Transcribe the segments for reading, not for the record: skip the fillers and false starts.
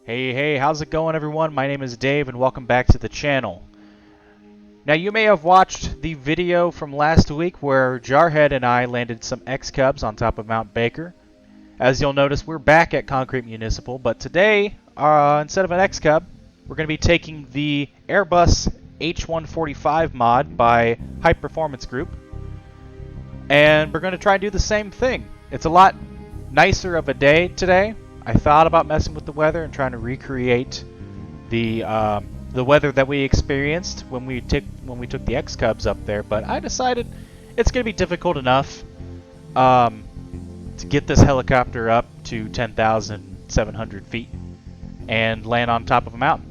Hey, how's it going everyone? My name is Dave and welcome back to the channel. Now you may have watched the video from last week where Jarhead and I landed some X-Cubs on top of Mount Baker. As you'll notice, we're back at Concrete Municipal, but today, instead of an X-Cub, we're going to be taking the AIRBUS H145 mod by Hype Performance Group, and we're going to try and do the same thing. It's a lot nicer of a day today. I thought about messing with the weather and trying to recreate the weather that we experienced when we took the X-Cubs up there, but I decided it's going to be difficult enough to get this helicopter up to 10,700 feet and land on top of a mountain.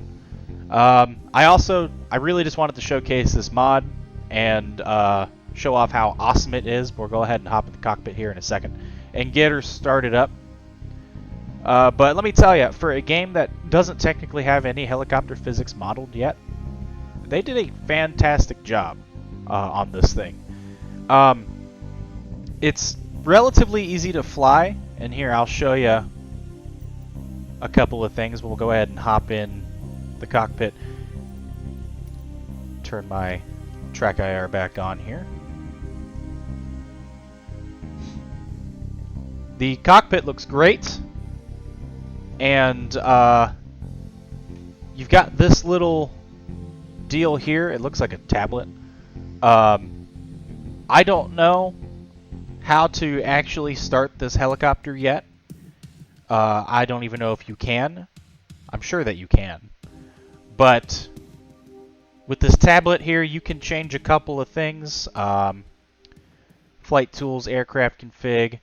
I really just wanted to showcase this mod and show off how awesome it is. We'll go ahead and hop in the cockpit here in a second and get her started up. But let me tell you, for a game that doesn't technically have any helicopter physics modeled yet, they did a fantastic job on this thing. It's relatively easy to fly, and here I'll show you a couple of things. We'll go ahead and hop in the cockpit. Turn my track IR back on here. The cockpit looks great. And you've got this little deal here. It looks like a tablet. I don't know how to actually start this helicopter yet. I don't even know if you can. I'm sure that you can. But with this tablet here, you can change a couple of things. Flight tools, aircraft config.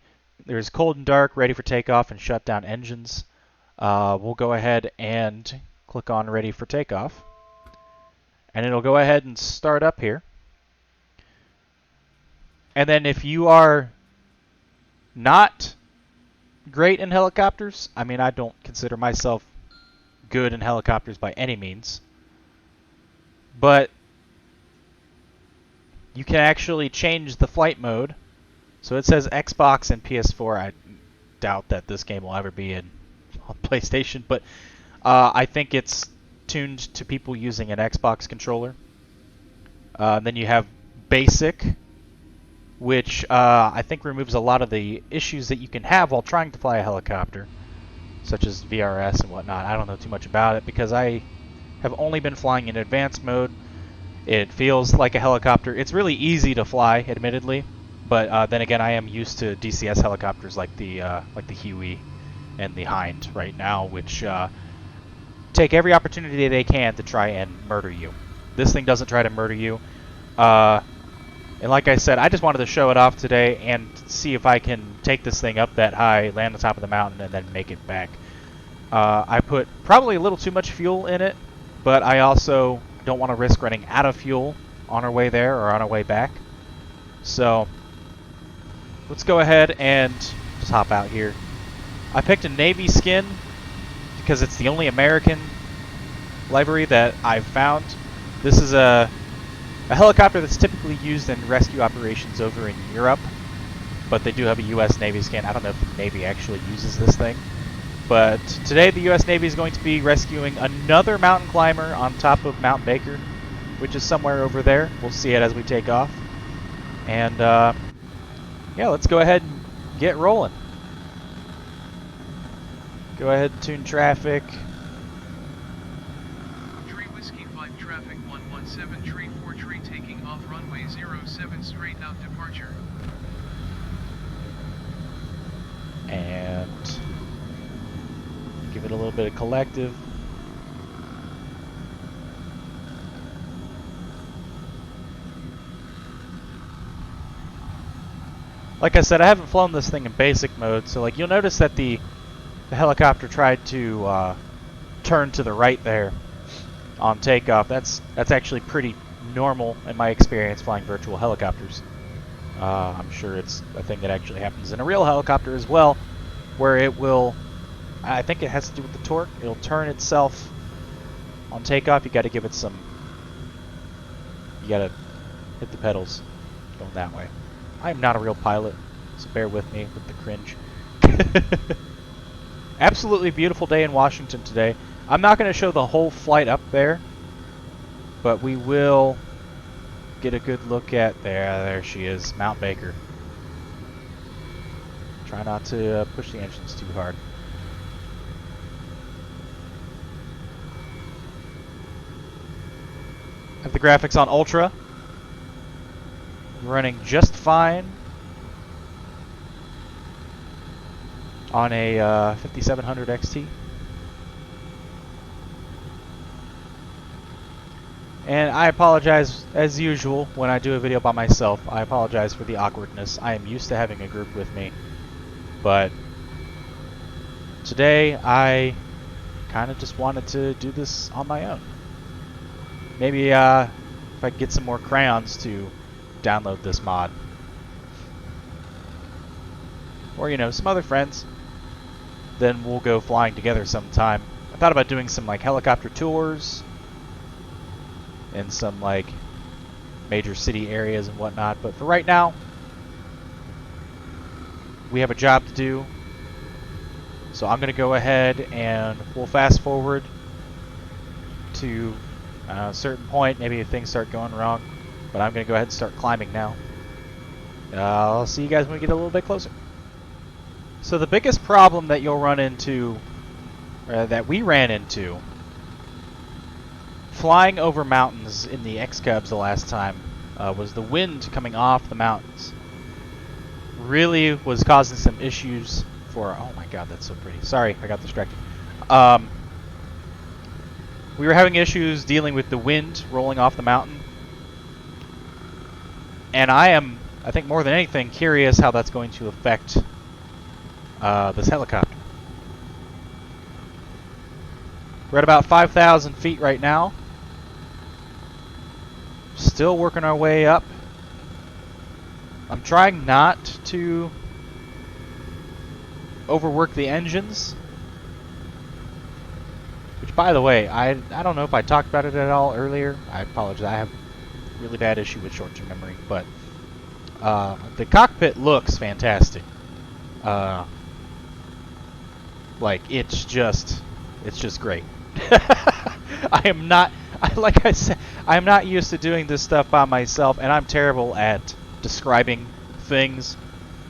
There's cold and dark, ready for takeoff, and shut down engines. We'll go ahead and click on ready for takeoff, and it'll go ahead and start up here. And then if you are not great in helicopters, I mean, I don't consider myself good in helicopters by any means, but you can actually change the flight mode. So it says Xbox and PS4. I doubt that this game will ever be in on PlayStation, but I think it's tuned to people using an Xbox controller. Then you have Basic, which I think removes a lot of the issues that you can have while trying to fly a helicopter, such as VRS and whatnot. I don't know too much about it because I have only been flying in advanced mode. It feels like a helicopter. It's really easy to fly, admittedly, but then again, I am used to DCS helicopters like the Huey and the Hind right now, which take every opportunity they can to try and murder you. This thing doesn't try to murder you. And like I said, I just wanted to show it off today and see if I can take this thing up that high, land on top of the mountain, and then make it back. I put probably a little too much fuel in it, but I also don't want to risk running out of fuel on our way there or on our way back. So let's go ahead and just hop out here. I picked a Navy skin because it's the only American livery that I've found. This is a helicopter that's typically used in rescue operations over in Europe, but they do have a U.S. Navy skin. I don't know if the Navy actually uses this thing, but today the U.S. Navy is going to be rescuing another mountain climber on top of Mount Baker, which is somewhere over there. We'll see it as we take off. And yeah, let's go ahead and get rolling. Go ahead and tune traffic. Tree Whiskey 5 traffic 117 Tree 4 Tree taking off runway 07 straight out departure. And give it a little bit of collective. Like I said, I haven't flown this thing in basic mode, so like you'll notice that the helicopter tried to turn to the right there on takeoff. That's actually pretty normal in my experience flying virtual helicopters. I'm sure it's a thing that actually happens in a real helicopter as well, where it will, I think it has to do with the torque, it'll turn itself on takeoff. You got to give it some, you got to hit the pedals going that way. I'm not a real pilot, so bear with me with the cringe. Absolutely beautiful day in Washington today. I'm not going to show the whole flight up there, but we will get a good look at there she is, Mount Baker. Try not to push the engines too hard. Have the graphics on ultra. Running just fine on a 5700 XT. And I apologize, as usual, when I do a video by myself. I apologize for the awkwardness. I am used to having a group with me. But today, I kind of just wanted to do this on my own. Maybe if I could get some more Crayons to download this mod. Or, you know, some other friends. Then we'll go flying together sometime. I thought about doing some, like, helicopter tours in some, like, major city areas and whatnot. But for right now, we have a job to do. So I'm going to go ahead and we'll fast forward to a certain point. Maybe if things start going wrong. But I'm going to go ahead and start climbing now. I'll see you guys when we get a little bit closer. So the biggest problem that you'll run into, or that we ran into, flying over mountains in the X-Cubs the last time, was the wind coming off the mountains. Really was causing some issues for... Oh my god, that's so pretty. Sorry, I got distracted. We were having issues dealing with the wind rolling off the mountain. And I am, I think more than anything, curious how that's going to affect this helicopter. We're at about 5,000 feet right now. Still working our way up. I'm trying not to overwork the engines. Which, by the way, I don't know if I talked about it at all earlier. I apologize. I have a really bad issue with short-term memory. But the cockpit looks fantastic. Like, it's just great. I am not, like I said, I'm not used to doing this stuff by myself, and I'm terrible at describing things,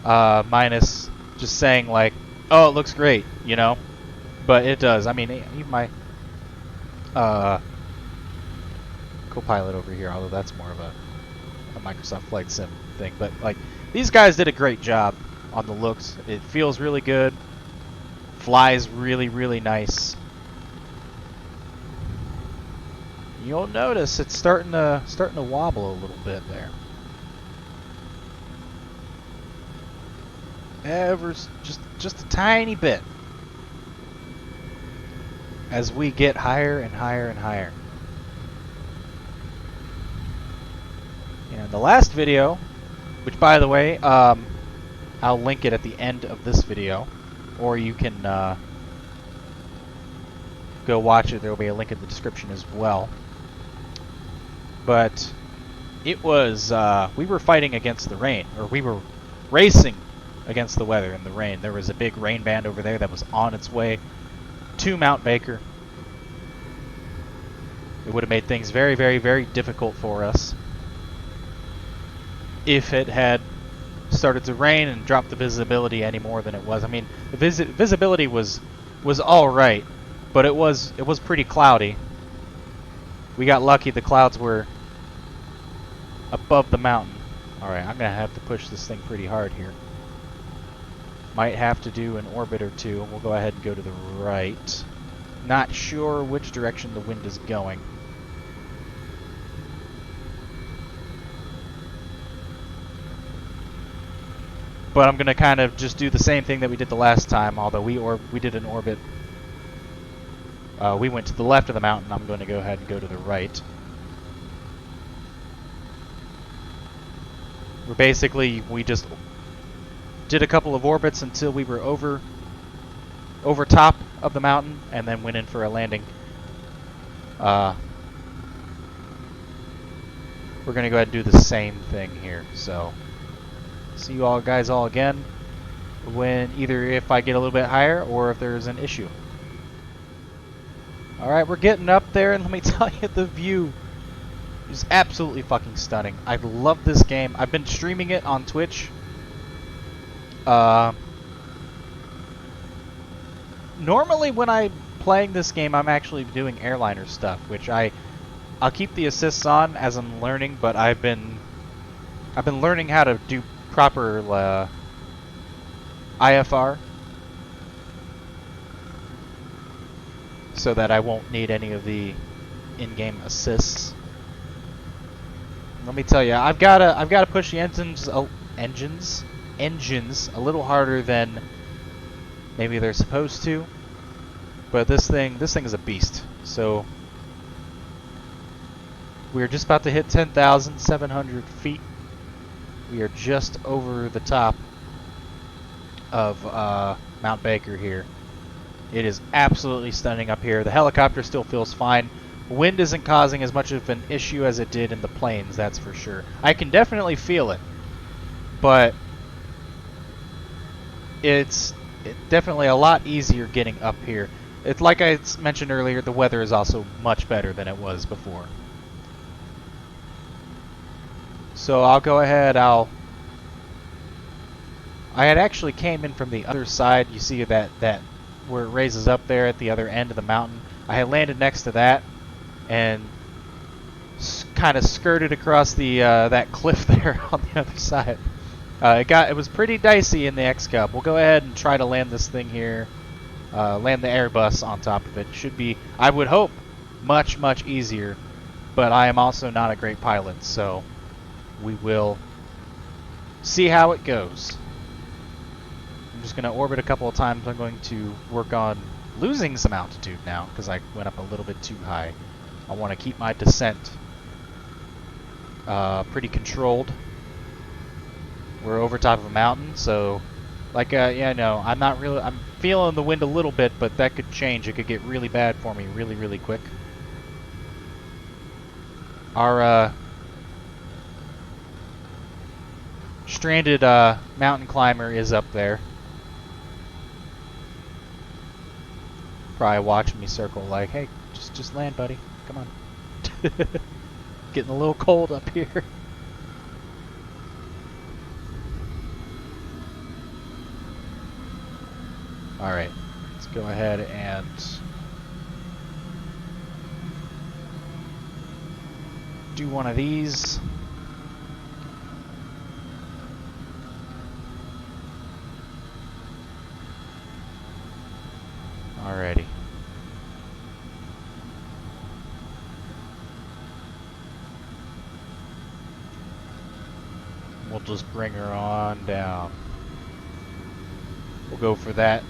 minus just saying, like, oh, it looks great, you know? But it does. I mean, even my co-pilot over here, although that's more of a Microsoft Flight Sim thing, but, like, these guys did a great job on the looks. It feels really good. Flies really, really nice. You'll notice it's starting to wobble a little bit there. Just a tiny bit. As we get higher and higher and higher. And the last video, which by the way, I'll link it at the end of this video, or you can go watch it. There will be a link in the description as well. But it was, we were fighting against the rain, or we were racing against the weather and the rain. There was a big rain band over there that was on its way to Mount Baker. It would have made things very, very, very difficult for us if it had started to rain and dropped the visibility any more than it was. I mean, the visibility was all right, but it was pretty cloudy. We got lucky. The clouds were above the mountain. All right, I'm gonna have to push this thing pretty hard here. Might have to do an orbit or two. We'll go ahead and go to the right. Not sure which direction the wind is going. But I'm gonna kind of just do the same thing that we did the last time, although we did an orbit. We went to the left of the mountain. I'm going to go ahead and go to the right. We just did a couple of orbits until we were over top of the mountain, and then went in for a landing. We're going to go ahead and do the same thing here. So, see you all guys all again when either if I get a little bit higher or if there's an issue. Alright, we're getting up there, and let me tell you, the view is absolutely fucking stunning. I love this game. I've been streaming it on Twitch. Normally when I'm playing this game, I'm actually doing airliner stuff, which I'll keep the assists on as I'm learning, but I've been learning how to do proper IFR so that I won't need any of the in-game assists. Let me tell you, I've got to push the engines a little harder than maybe they're supposed to. But this thing is a beast. So we're just about to hit 10,700 feet. We are just over the top of Mount Baker here. It is absolutely stunning up here. The helicopter still feels fine. Wind isn't causing as much of an issue as it did in the planes, that's for sure. I can definitely feel it, but it's definitely a lot easier getting up here. It's like I mentioned earlier, the weather is also much better than it was before. So I'll go ahead, I had actually came in from the other side. You see that where it raises up there at the other end of the mountain. I had landed next to that and kind of skirted across the that cliff there on the other side. It was pretty dicey in the X-Cub. We'll go ahead and try to land this thing here. Land the Airbus on top of it. Should be, I would hope, much easier. But I am also not a great pilot, so we will see how it goes. I'm just going to orbit a couple of times. I'm going to work on losing some altitude now because I went up a little bit too high. I want to keep my descent pretty controlled. We're over top of a mountain, so like yeah, no, I'm feeling the wind a little bit, but that could change. It could get really bad for me really quick. Our stranded mountain climber is up there. Probably watching me circle like, hey, just land, buddy. Come on. Getting a little cold up here. Alright, let's go ahead and do one of these. Alrighty. We'll just bring her on down. We'll go for that.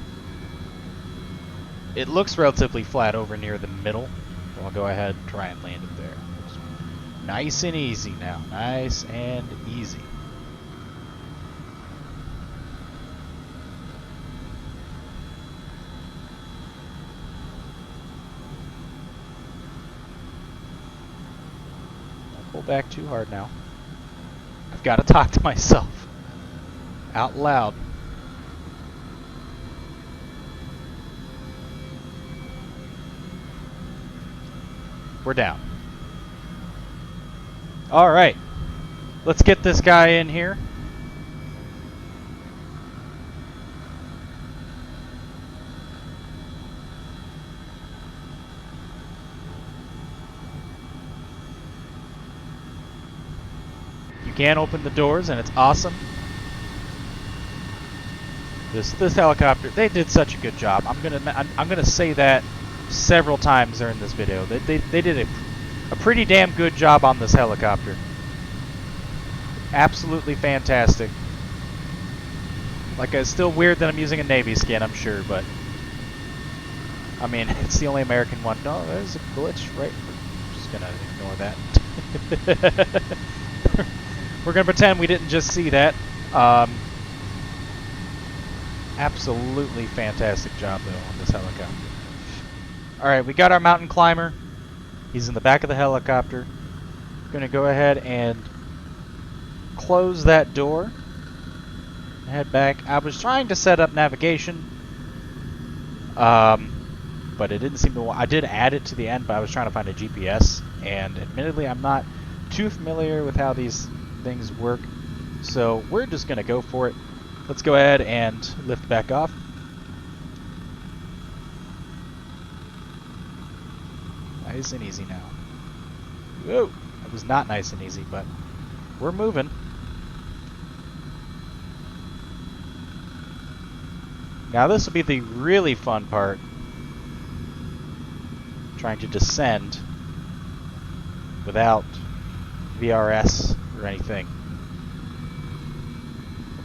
It looks relatively flat over near the middle, so I'll go ahead and try and land it there. Nice and easy now. Nice and easy. Don't pull back too hard now. I've got to talk to myself out loud. We're down. Alright. Let's get this guy in here. You can open the doors and it's awesome. This helicopter, they did such a good job. I'm gonna say that several times during this video. They did a pretty damn good job on this helicopter. Absolutely fantastic. Like, it's still weird that I'm using a Navy skin, I'm sure, but I mean, it's the only American one. No, there's a glitch, right? I'm just gonna ignore that. We're gonna pretend we didn't just see that. Absolutely fantastic job, though, on this helicopter. Alright, we got our mountain climber. He's in the back of the helicopter. Gonna go ahead and close that door. head back. I was trying to set up navigation, but it didn't seem to. I did add it to the end, but I was trying to find a GPS, and admittedly, I'm not too familiar with how these things work, so we're just gonna go for it. Let's go ahead and lift back off. Nice and easy now. Whoa! It was not nice and easy, but we're moving. Now this will be the really fun part. Trying to descend without VRS or anything.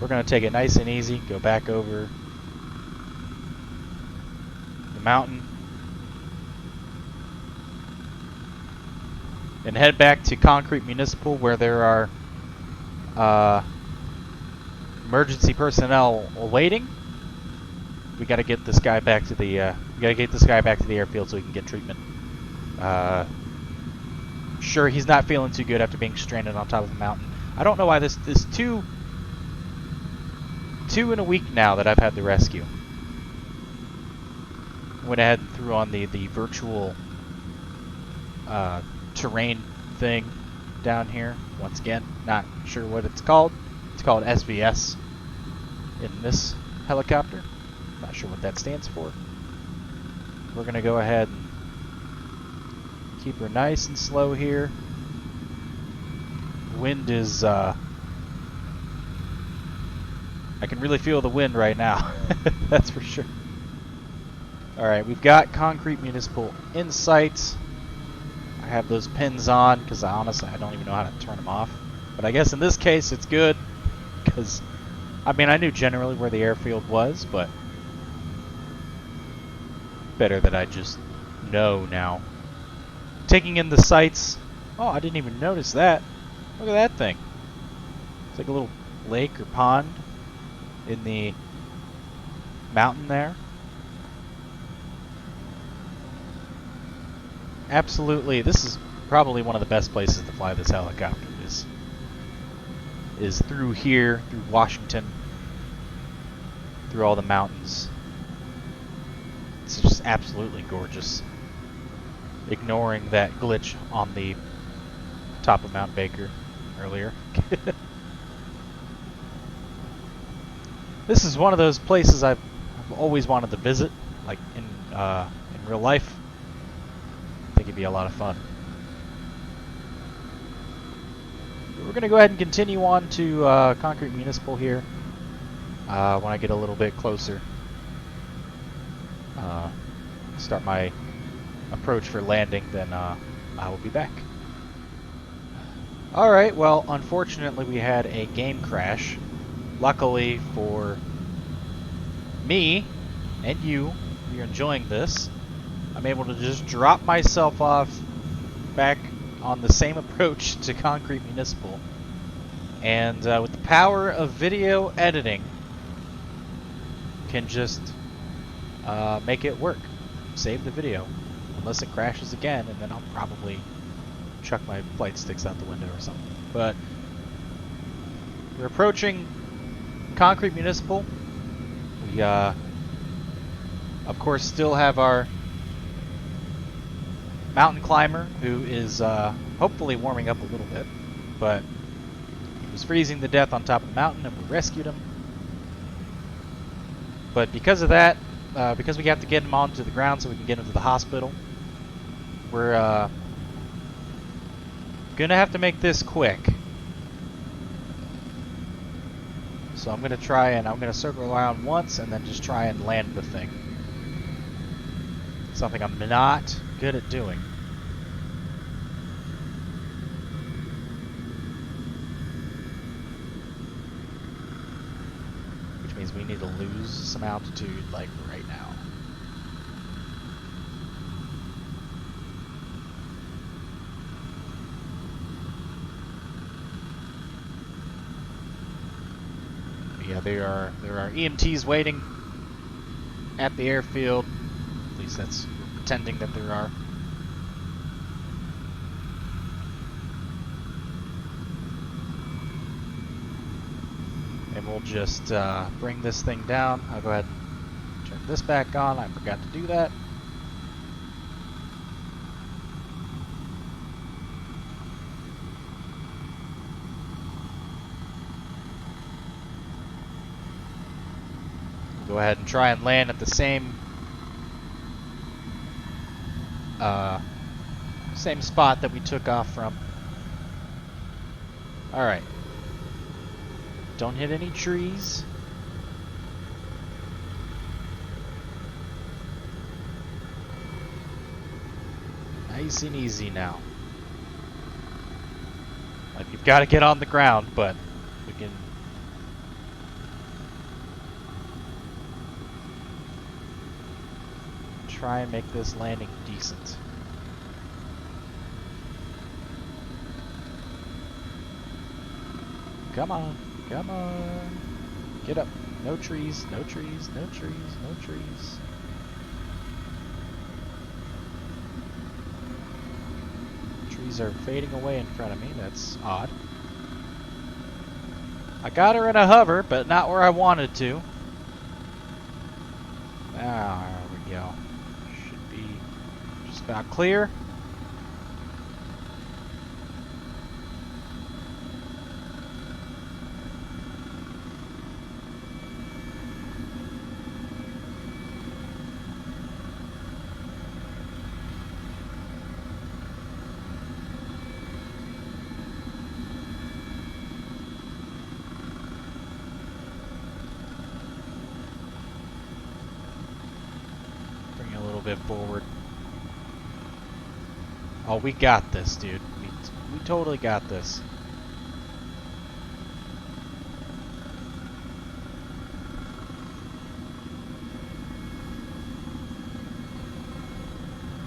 We're going to take it nice and easy, go back over the mountain, and head back to Concrete Municipal where there are emergency personnel awaiting. We got to get this guy back to the airfield so he can get treatment. Sure, he's not feeling too good after being stranded on top of the mountain. I don't know why this two in a week now that I've had the rescue. Went ahead and threw on the virtual terrain thing down here. Once again, not sure what it's called. It's called SVS in this helicopter. Not sure what that stands for. We're going to go ahead and keep her nice and slow here. The wind is, I can really feel the wind right now. That's for sure. Alright, we've got Concrete Municipal in sight. I have those pins on because honestly I don't even know how to turn them off. But I guess in this case it's good because, I mean, I knew generally where the airfield was, but better that I just know now. Taking in the sights. Oh, I didn't even notice that. Look at that thing. It's like a little lake or pond in the mountain there. Absolutely, this is probably one of the best places to fly this helicopter. Is through here, through Washington, through all the mountains. It's just absolutely gorgeous. Ignoring that glitch on the top of Mount Baker earlier. This is one of those places I've always wanted to visit, like in real life. I think it'd be a lot of fun. We're going to go ahead and continue on to Concrete Municipal here when I get a little bit closer. Start my approach for landing, then I will be back. Alright, well, unfortunately we had a game crash. Luckily for me and you, if you're enjoying this, I'm able to just drop myself off back on the same approach to Concrete Municipal. And with the power of video editing, can just make it work. Save the video. Unless it crashes again, and then I'll probably chuck my flight sticks out the window or something. But we're approaching Concrete Municipal. We, of course, still have our mountain climber who is hopefully warming up a little bit, but he was freezing to death on top of the mountain, and we rescued him. But because of that, because we have to get him onto the ground so we can get him to the hospital, we're gonna have to make this quick. So I'm gonna try and I'm gonna circle around once and then just try and land the thing. Something I'm not good at doing. Which means we need to lose some altitude like right now. Yeah, there are EMTs waiting at the airfield. At least that's pretending that there are. And then we'll just bring this thing down. I'll go ahead and turn this back on. I forgot to do that. Go ahead and try and land at the same same spot that we took off from. Alright. Don't hit any trees. Nice and easy now. Like, you've got to get on the ground, but we can... try and make this landing decent. Come on, come on. Get up. No trees, no trees, no trees, no trees. Trees are fading away in front of me. That's odd. I got her in a hover, but not where I wanted to. Ah, there we go. Should be just about clear. Bit forward. Oh, we got this, dude. We totally got this.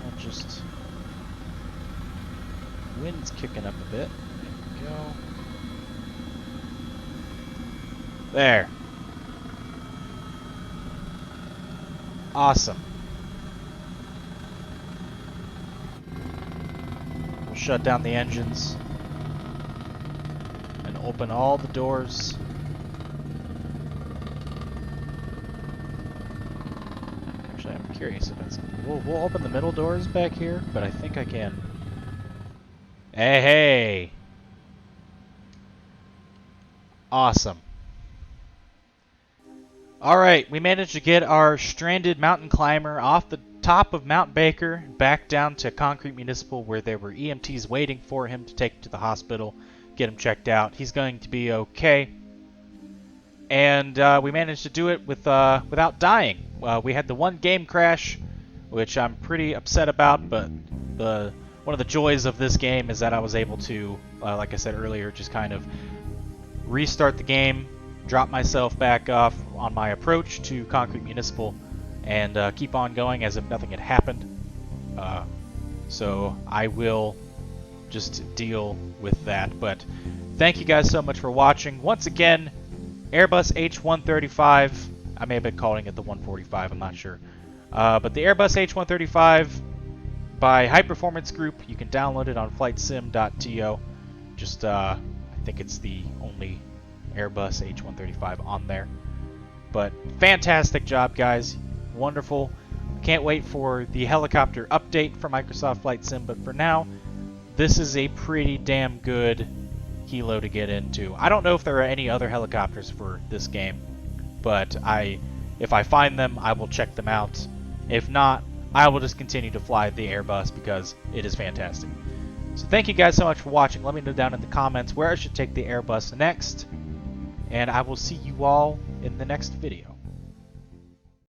I'll just... wind's kicking up a bit. There we go. There. Awesome. Shut down the engines and open all the doors. Actually, I'm curious if it's... We'll open the middle doors back here, but I think I can. Hey, hey! Awesome. Alright, we managed to get our stranded mountain climber off the top of Mount Baker, back down to Concrete Municipal, where there were EMTs waiting for him to take him to the hospital, get him checked out. He's going to be okay. And we managed to do it with without dying. We had the one game crash, which I'm pretty upset about, but one of the joys of this game is that I was able to, like I said earlier, just kind of restart the game, drop myself back off on my approach to Concrete Municipal, and keep on going as if nothing had happened. So I will just deal with that. But thank you guys so much for watching. Once again, Airbus H135. I may have been calling it the 145, I'm not sure. But the Airbus H135 by High Performance Group. You can download it on flightsim.to. Just, I think it's the only Airbus H135 on there. But fantastic job, guys. Wonderful. Can't wait for the helicopter update for Microsoft Flight Sim, but for now, this is a pretty damn good helo to get into. I don't know if there are any other helicopters for this game, but if I find them, I will check them out. If not, I will just continue to fly the Airbus because it is fantastic. So thank you guys so much for watching. Let me know down in the comments where I should take the Airbus next, and I will see you all in the next video.